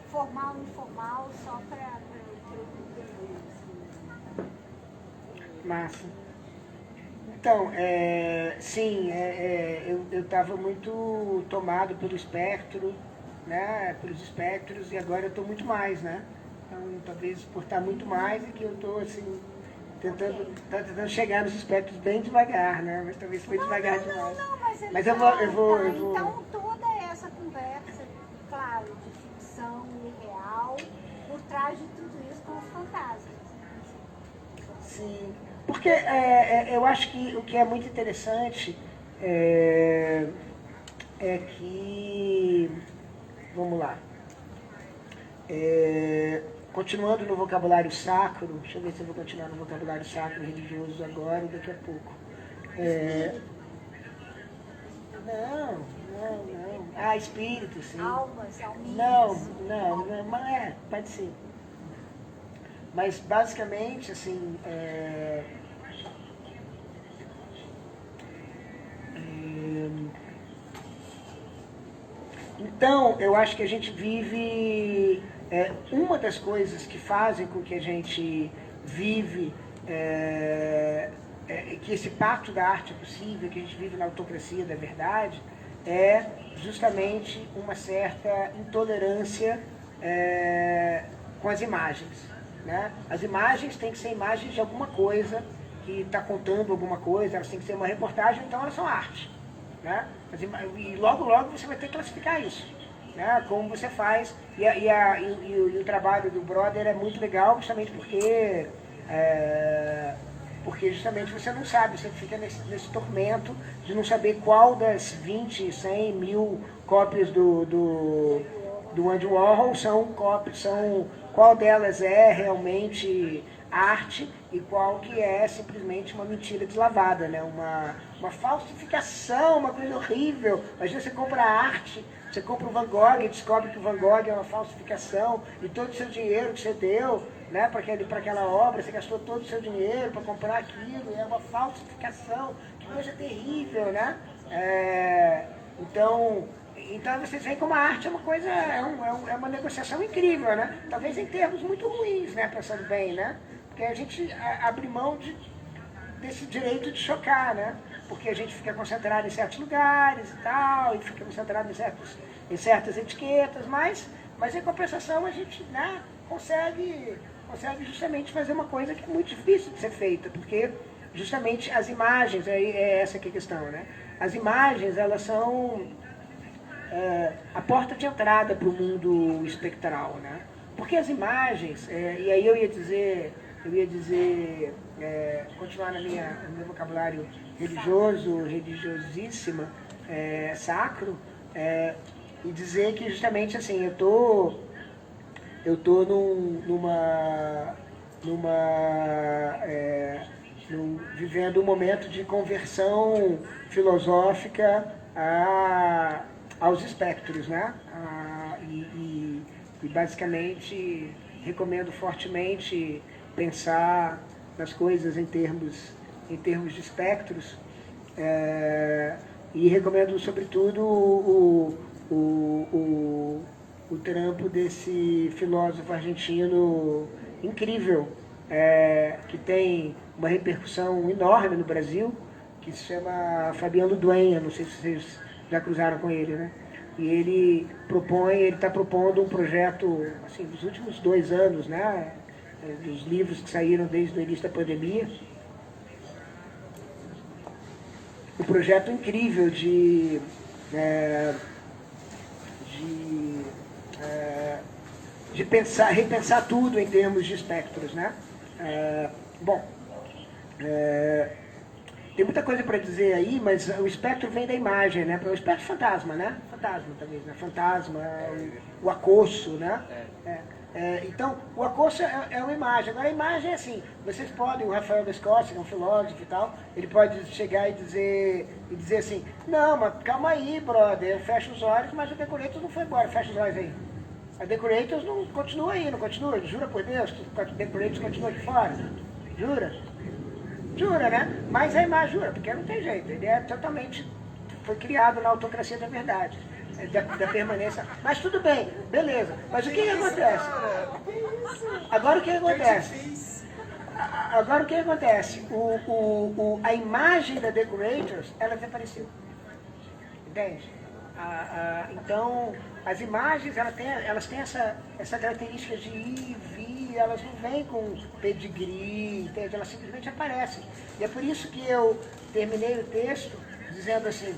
formal, informal, só para eu entender. Assim. Massa. Então, sim, eu estava muito tomado pelo espectro, né, pelos espectros, e agora eu estou muito mais, né? Então, talvez por estar muito mais é que eu estou, assim, tentando chegar nos espectros bem devagar, né? Mas talvez foi devagar demais. Mas eu vou... Então, toda essa conversa, claro, de ficção e real, por trás de tudo isso com os fantasmas. Sim, porque eu acho que o que é muito interessante é que... Vamos lá. Continuando no vocabulário sacro, deixa eu ver se eu vou continuar no vocabulário sacro religioso agora ou daqui a pouco. Não. Ah, espírito, sim. Almas, alminhas. Não, mas pode ser. Mas basicamente, assim, então, eu acho que a gente vive... uma das coisas que fazem com que a gente vive... que esse pacto da arte é possível, que a gente vive na autocracia da verdade, é justamente uma certa intolerância com as imagens. Né? As imagens têm que ser imagens de alguma coisa que está contando alguma coisa, elas têm que ser uma reportagem, então elas são arte. Né? E logo você vai ter que classificar isso, né? Como você faz. E o trabalho do Brother é muito legal, justamente porque justamente você não sabe, você fica nesse tormento de não saber qual das 20, 100, 1000 cópias do Andy Warhol são qual delas é realmente arte e qual que é simplesmente uma mentira deslavada, né? Uma falsificação, uma coisa horrível. Imagina, você compra arte, você compra o Van Gogh e descobre que o Van Gogh é uma falsificação e todo o seu dinheiro que você deu, né, para aquela obra, você gastou todo o seu dinheiro para comprar aquilo, e é uma falsificação, que coisa terrível, né? Então vocês veem como a arte é uma coisa, é uma negociação incrível, né? Talvez em termos muito ruins, né, pensando bem, né? Porque a gente abre mão desse direito de chocar, né? Porque a gente fica concentrado em certos lugares e tal, e fica concentrado em certas etiquetas, mas em compensação a gente, né, consegue justamente fazer uma coisa que é muito difícil de ser feita, porque justamente as imagens, é essa que é a questão, né? As imagens, elas são a porta de entrada para o mundo espectral, né? Porque as imagens, e aí eu ia dizer, continuar no meu vocabulário religiosíssima, sacro, e dizer que justamente assim, eu tô vivendo um momento de conversão filosófica aos espectros, né? E basicamente recomendo fortemente pensar nas coisas em termos de espectros, e recomendo sobretudo o trampo desse filósofo argentino incrível, que tem uma repercussão enorme no Brasil, que se chama Fabiano Duenha, não sei se vocês já cruzaram com ele, né? E ele está propondo um projeto, assim, dos últimos 2 anos, né? Dos livros que saíram desde o início da pandemia. Um projeto incrível de repensar tudo em termos de espectros, né? Bom, tem muita coisa para dizer aí, mas o espectro vem da imagem, né? O espectro fantasma, né? Fantasma talvez, né? Fantasma, o acosso, né? Então, o acosso é uma imagem. Agora, a imagem é assim, vocês podem, o Rafael da Escócia, que é um filósofo e tal, ele pode chegar e dizer assim, não, mas calma aí, brother, eu fecho os olhos, mas o Decorators não foi embora, fecha os olhos aí. A Decorators não continua aí, não continua? Jura por Deus que o Decorators continua aqui fora? Jura? Jura, né? Mas a imagem jura, porque não tem jeito, ele é totalmente, foi criado na autocracia da verdade. Da permanência. Mas tudo bem, beleza. Mas o que acontece? Agora o que acontece? Agora o que acontece? A imagem da Decorators, ela desapareceu. Entende? Então, as imagens, elas têm essa característica de ir e vir, elas não vêm com pedigree, entende? Elas simplesmente aparecem. E é por isso que eu terminei o texto dizendo assim,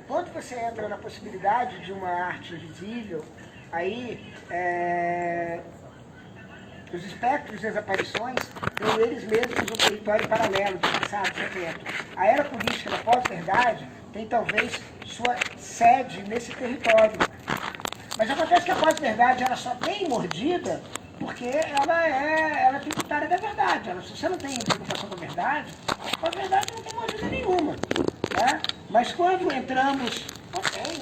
quando você entra na possibilidade de uma arte invisível, aí os espectros e as aparições têm eles mesmos um território paralelo, de passado secreto. A era política da pós-verdade tem talvez sua sede nesse território. Mas acontece que a pós-verdade ela só tem mordida porque ela é tributária da verdade. Se você não tem preocupação com a verdade, a pós-verdade não tem mordida nenhuma. Né? Mas quando entramos,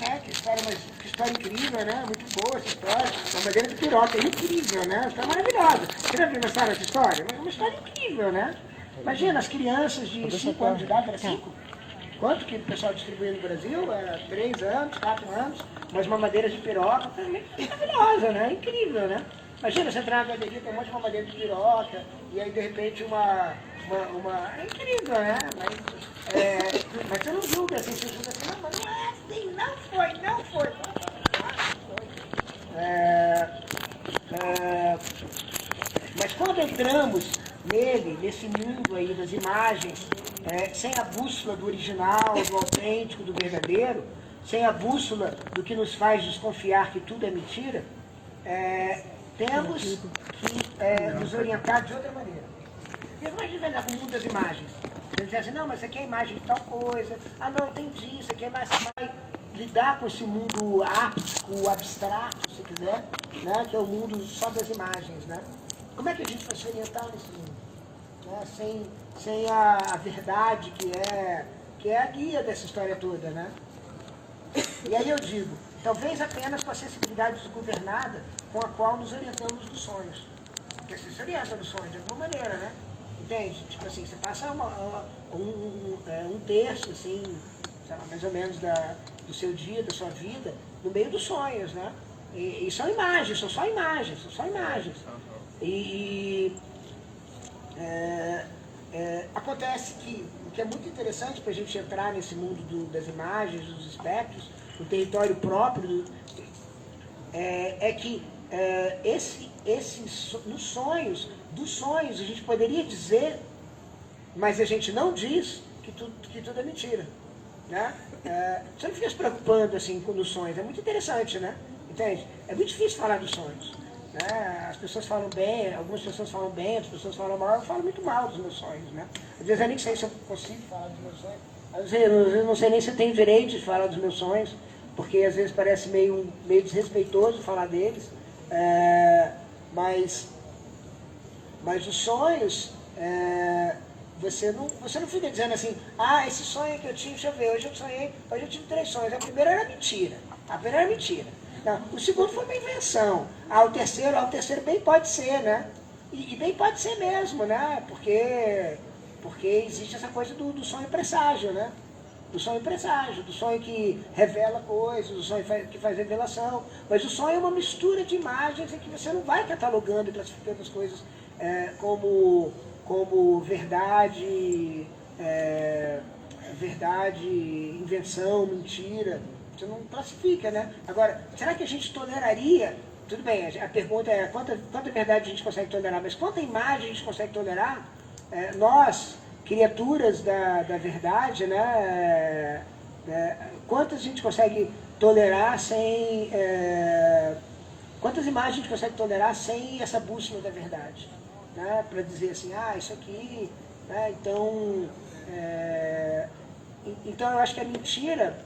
né? Que história incrível, né? Muito boa essa história. A madeira de piroca é incrível, né? Está maravilhosa. Você já viu essa história? É uma história incrível, né? Imagina, as crianças de 5 anos de idade, era 5? Quanto que o pessoal distribuiu no Brasil? 3 anos, 4 anos, mas uma madeira de piroca, maravilhosa, né? Incrível, né? Imagina, você entrar na galeria, tem um monte de madeira de piroca, e aí de repente é incrível, né? Mas você não julga assim, você julga assim, não, mas não é assim, não foi. Mas quando entramos nesse mundo aí das imagens, sem a bússola do original, do autêntico, do verdadeiro, sem a bússola do que nos faz desconfiar que tudo é mentira, temos que nos orientar de outra maneira. E como a gente vai dar com o mundo das imagens? Você diz assim, não, mas isso aqui é imagem de tal coisa, não, entendi, isso aqui é mais... Você vai lidar com esse mundo áptico, abstrato, se quiser, né? Que é o mundo só das imagens, né? Como é que a gente vai se orientar nesse mundo? Né? Sem a verdade que é a guia dessa história toda, né? E aí eu digo, talvez apenas com a sensibilidade desgovernada com a qual nos orientamos dos sonhos. Porque você se orienta dos sonhos de alguma maneira, né? Entende? Tipo assim, você passa um terço, assim, sei lá, mais ou menos do seu dia, da sua vida, no meio dos sonhos, né? E são imagens, são só imagens. Acontece que o que é muito interessante para a gente entrar nesse mundo das imagens, dos espectros, no território próprio, é que nos sonhos, dos sonhos, a gente poderia dizer, mas a gente não diz que tudo é mentira. Né? Você não fica se preocupando assim nos sonhos, é muito interessante, né? Entende? É muito difícil falar dos sonhos. Né? As pessoas falam bem, algumas pessoas falam bem, outras pessoas falam mal, eu falo muito mal dos meus sonhos. Né? Às vezes eu nem sei se eu consigo falar dos meus sonhos, às vezes eu não sei nem se eu tenho direito de falar dos meus sonhos, porque às vezes parece meio desrespeitoso falar deles, mas os sonhos, você não fica dizendo assim, esse sonho que eu tinha, deixa eu ver, hoje eu tive 3 sonhos, a primeira era mentira. Não, o segundo foi uma invenção. O terceiro bem pode ser, né? E bem pode ser mesmo, né? Porque existe essa coisa do sonho presságio, né? Do sonho presságio, do sonho que revela coisas, do sonho que faz revelação. Mas o sonho é uma mistura de imagens em que você não vai catalogando e classificando as coisas como verdade, invenção, mentira. Você não classifica, né? Agora, será que a gente toleraria? Tudo bem, a pergunta é quanta verdade a gente consegue tolerar, mas quanta imagem a gente consegue tolerar? Nós, criaturas da verdade, né? Quantas a gente consegue tolerar sem Quantas imagens a gente consegue tolerar sem essa bússola da verdade? Né? Para dizer assim, isso aqui... Né? Então eu acho que a mentira...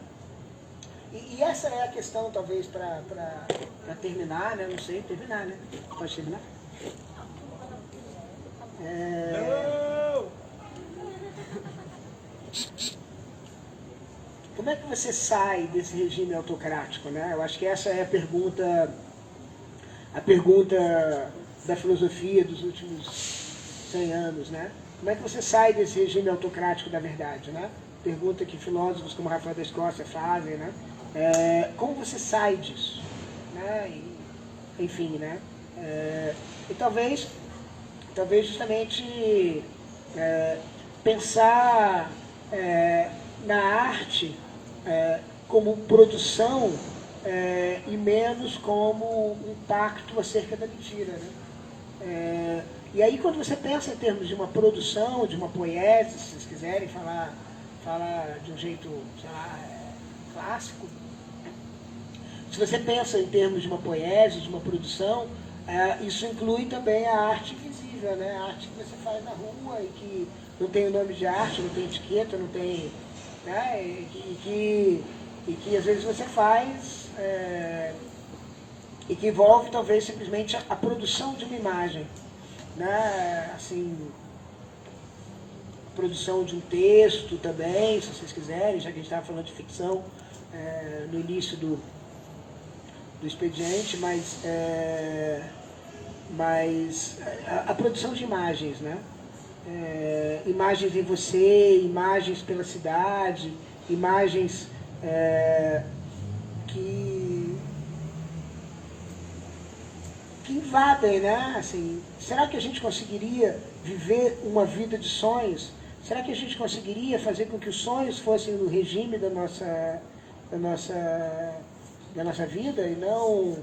E essa é a questão, talvez, para terminar, né? Não sei, terminar, né? Pode terminar? Como é que você sai desse regime autocrático, né? Eu acho que essa é a pergunta da filosofia dos últimos 100 anos, né? Como é que você sai desse regime autocrático da verdade, né? Pergunta que filósofos como Rafael da Escócia fazem, né? Como você sai disso, né? Enfim, né? E talvez justamente pensar na arte como produção e menos como um pacto acerca da mentira, né? E aí quando você pensa em termos de uma produção, de uma poesia, se vocês quiserem falar de um jeito, sei lá, clássico, se você pensa em termos de uma poesia, de uma produção, isso inclui também a arte invisível, né? A arte que você faz na rua e que não tem o nome de arte, não tem etiqueta, não tem... Né? E que às vezes você faz e que envolve talvez simplesmente a produção de uma imagem, né? Assim, a produção de um texto também, se vocês quiserem, já que a gente estava falando de ficção no início do expediente, mas a produção de imagens, né? Imagens em você, imagens pela cidade, imagens que invadem, né? Assim, será que a gente conseguiria viver uma vida de sonhos? Será que a gente conseguiria fazer com que os sonhos fossem no regime da nossa vida e não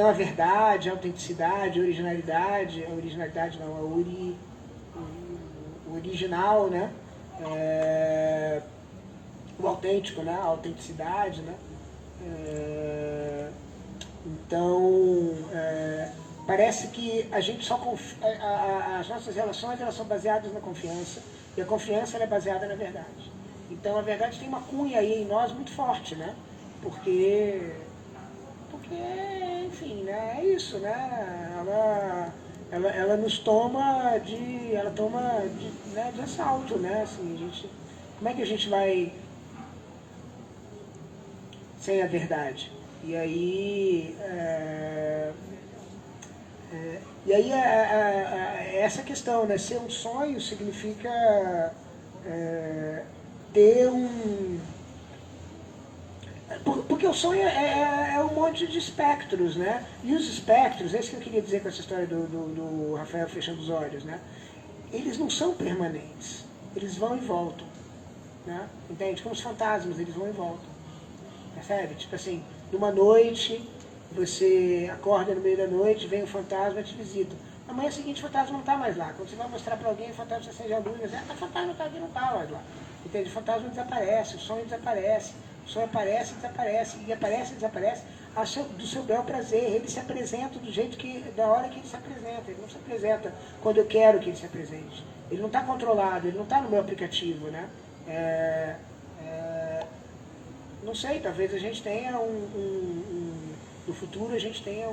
a verdade, a autenticidade, a originalidade, o original, né? O autêntico, né? A autenticidade, né? Então, parece que a gente só as nossas relações elas são baseadas na confiança e a confiança ela é baseada na verdade. Então a verdade tem uma cunha aí em nós muito forte, né? Porque enfim, né? É isso, né? Ela nos toma de assalto, né? Assim, como é que a gente vai sem a verdade? E aí essa questão, né? Ser um sonho significa ter porque o sonho é um monte de espectros, né? E os espectros, é isso que eu queria dizer com essa história do Rafael fechando os olhos, né? Eles não são permanentes, eles vão e voltam, né? Entende? Como os fantasmas, eles vão e voltam. Percebe? Tipo assim, numa noite, você acorda no meio da noite, vem um fantasma e te visita. Na manhã seguinte o fantasma não está mais lá. Quando você vai mostrar para alguém, o fantasma acende a luz, o fantasma está aqui, não está mais lá. Entende? O fantasma desaparece, o sonho desaparece. O sonho aparece e desaparece, e aparece e desaparece do seu bel prazer. Ele se apresenta da hora que ele se apresenta. Ele não se apresenta quando eu quero que ele se apresente. Ele não está controlado, ele não está no meu aplicativo, né? Não sei, talvez a gente tenha no futuro a gente tenha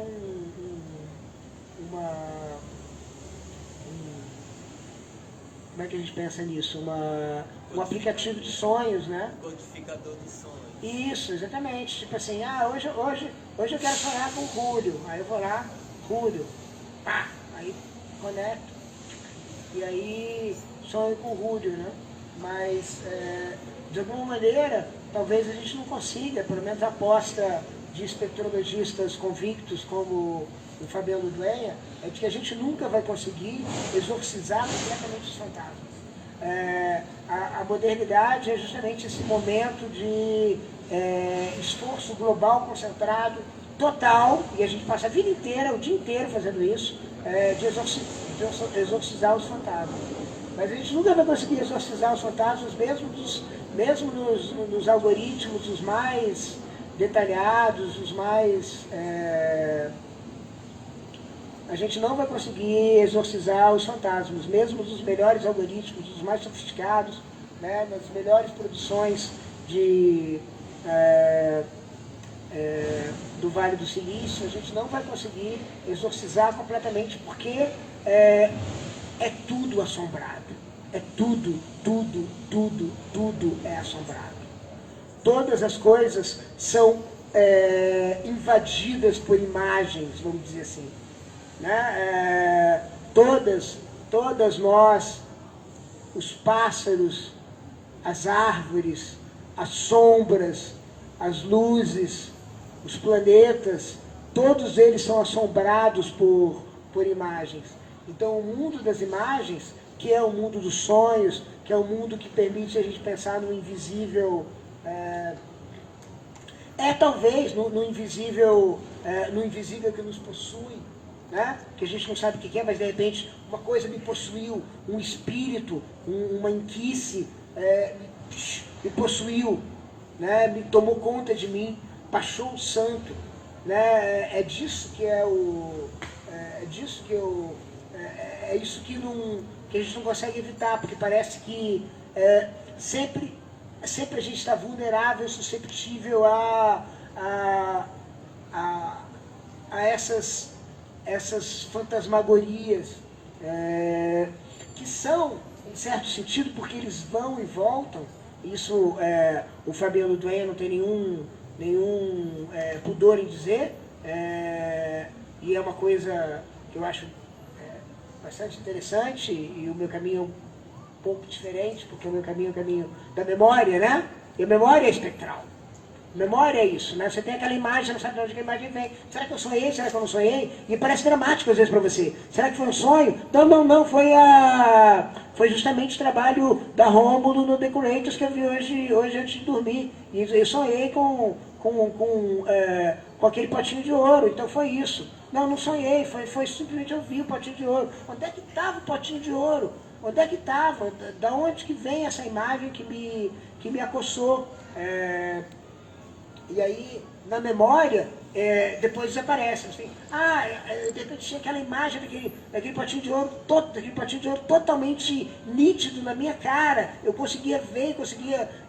como é que a gente pensa nisso? Um aplicativo de sonhos, né? Codificador de sonhos. Isso, exatamente. Tipo assim, hoje eu quero sonhar com o Julio. Aí eu vou lá, Julio. Pá! Aí conecto. E aí sonho com o Julio, né? Mas, de alguma maneira, talvez a gente não consiga, pelo menos a aposta de espectrologistas convictos como o Fabiano Duenha, é de que a gente nunca vai conseguir exorcizar completamente os fantasmas. A modernidade é justamente esse momento de esforço global concentrado, total, e a gente passa a vida inteira, o dia inteiro fazendo isso, de exorcizar os fantasmas. Mas a gente nunca vai conseguir exorcizar os fantasmas, mesmo nos algoritmos, os mais detalhados, a gente não vai conseguir exorcizar os fantasmas, mesmo os melhores algoritmos, os mais sofisticados, né, nas melhores produções do Vale do Silício, a gente não vai conseguir exorcizar completamente, porque é tudo assombrado. É tudo é assombrado. Todas as coisas são invadidas por imagens, vamos dizer assim. Né? Todas nós, os pássaros, as árvores, as sombras, as luzes, os planetas, todos eles são assombrados por imagens. Então o mundo das imagens, que é o mundo dos sonhos, que é o mundo que permite a gente pensar no invisível, talvez no invisível que nos possui, né? Que a gente não sabe o que é, mas de repente uma coisa me possuiu, um espírito, uma inquice me possuiu, né? Me tomou conta de mim, baixou o santo, né? É isso que a gente não consegue evitar, porque parece que sempre a gente está vulnerável, susceptível a essas fantasmagorias, que são, em certo sentido, porque eles vão e voltam. Isso o Fabiano Duane não tem nenhum pudor em dizer, e é uma coisa que eu acho bastante interessante, e o meu caminho é um pouco diferente, porque o meu caminho é o caminho da memória, né? E a memória é espectral. Memória é isso, né? Você tem aquela imagem, você não sabe de onde a imagem vem. Será que eu sonhei? Será que eu não sonhei? E parece dramático às vezes para você. Será que foi um sonho? Não. Foi justamente o trabalho da Rômulo no Decorators que eu vi hoje antes de dormir. E eu sonhei com aquele potinho de ouro. Então foi isso. Não sonhei. Foi simplesmente eu vi o potinho de ouro. Onde é que estava o potinho de ouro? Onde é que estava? Da onde que vem essa imagem que me acossou? E aí, na memória, depois desaparece. Assim, de repente tinha aquela imagem daquele potinho de ouro, totalmente nítido na minha cara. Eu conseguia ver,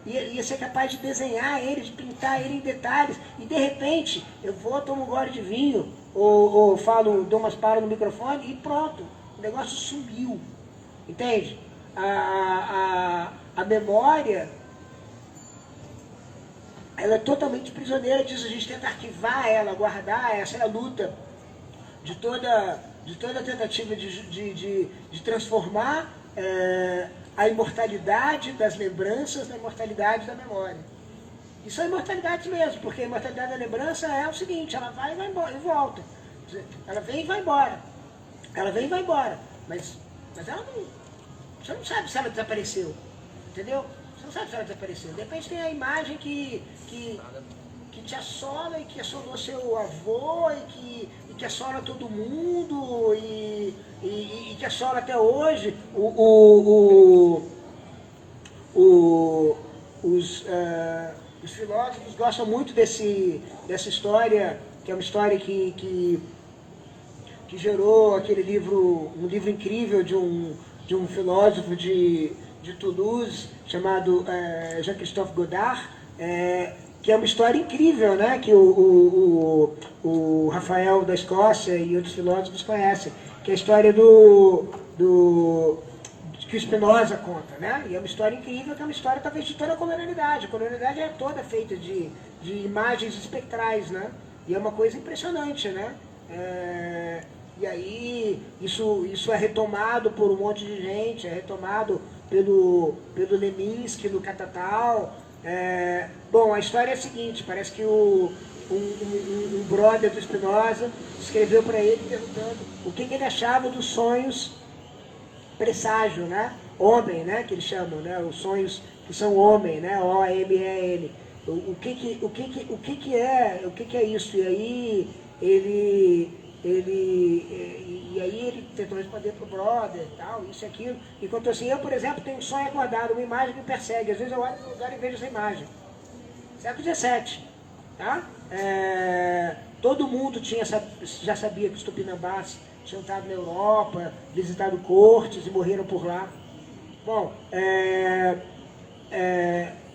ia ser capaz de desenhar ele, de pintar ele em detalhes. E de repente, eu tomo um gole de vinho, ou dou umas paras no microfone e pronto. O negócio sumiu. Entende? A memória, ela é totalmente prisioneira disso. A gente tenta arquivar ela, guardar. Essa é a luta de toda tentativa de transformar a imortalidade das lembranças na imortalidade da memória. E são imortalidades mesmo, porque a imortalidade da lembrança é o seguinte: ela vai e vai embora, e volta. Ela vem e vai embora. Ela vem e vai embora. Mas ela não... Você não sabe se ela desapareceu. Entendeu? Você não sabe se ela desapareceu. De repente tem a imagem que te assola, e que assolou seu avô, e que assola todo mundo, e que assola até hoje. Os filósofos gostam muito dessa história, que é uma história que gerou aquele livro, um livro incrível de um filósofo de Toulouse, chamado Jean-Christophe Godard, que é uma história incrível, né? Que o Rafael da Escócia e outros filósofos conhecem, que é a história que o Spinoza conta, né? E é uma história incrível, que é uma história talvez de toda a colonialidade. A colonialidade é toda feita de imagens espectrais, né? E é uma coisa impressionante, né? E aí isso é retomado por um monte de gente, é retomado pelo Leminski no Catatal. Bom, a história é a seguinte: parece que um brother do Spinoza escreveu para ele perguntando o que ele achava dos sonhos presságio, né? Homem, né? Que eles chamam, né? Os sonhos que são homem, né? O-A-M-E-N. O que é isso? E aí ele tentou responder pro brother e tal, isso e aquilo. E contou assim: eu, por exemplo, tenho um sonho acordado, uma imagem que me persegue. Às vezes eu olho no lugar e vejo essa imagem. Século XVII. Tá? Todo mundo já sabia que os tupinambás tinham estado na Europa, visitado cortes e morreram por lá. Bom,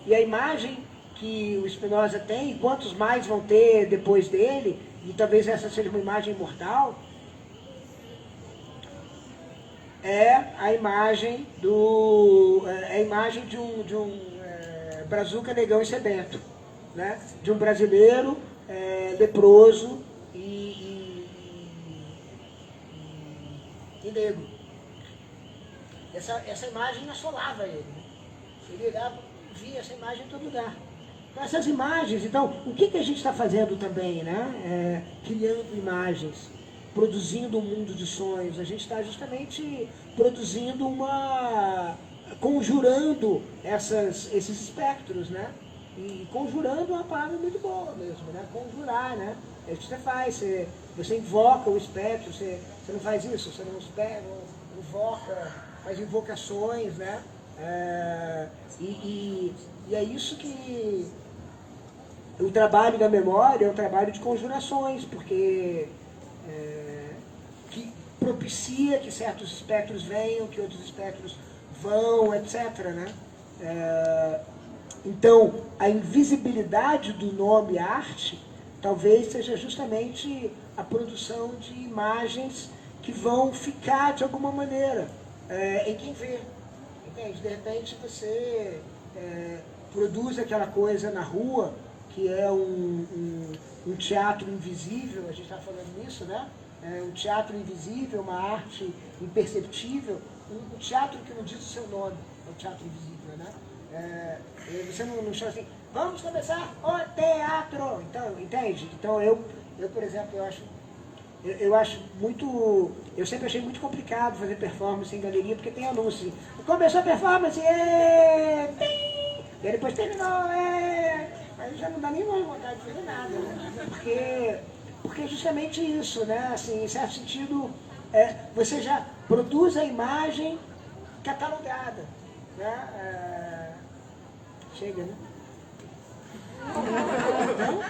e a imagem que o Spinoza tem, e quantos mais vão ter depois dele, e talvez essa seja uma imagem imortal, é a imagem de um brazuca, negão e sedento, né? De um brasileiro leproso e negro. Essa imagem assolava ele. Ele olhava, via essa imagem em todo lugar. Então, essas imagens, então, o que a gente está fazendo também, né? Criando imagens, produzindo um mundo de sonhos. A gente está justamente produzindo conjurando esses espectros, né? E conjurando é uma palavra muito boa mesmo, né? Conjurar, né? É o que você faz, você invoca o espectro, você não faz isso, você não invoca, faz invocações, né? E é isso que o trabalho da memória é um trabalho de conjurações, porque que propicia que certos espectros venham, que outros espectros vão, etc., né? Então, a invisibilidade do nome arte talvez seja justamente a produção de imagens que vão ficar de alguma maneira em quem vê. Entende? De repente você produz aquela coisa na rua, que é um teatro invisível, a gente está falando nisso, né? Um teatro invisível, uma arte imperceptível, um teatro que não diz o seu nome, é um teatro invisível, né? Você não chama assim, vamos começar o teatro, então, entende? Então eu por exemplo, eu acho muito, eu sempre achei muito complicado fazer performance em galeria, porque tem anúncio, começou a performance, e depois terminou, aí já não dá nem mais vontade de fazer nada, né? Porque é justamente isso, né? Assim, em certo sentido, você já produz a imagem catalogada, né? Chega, né? Então,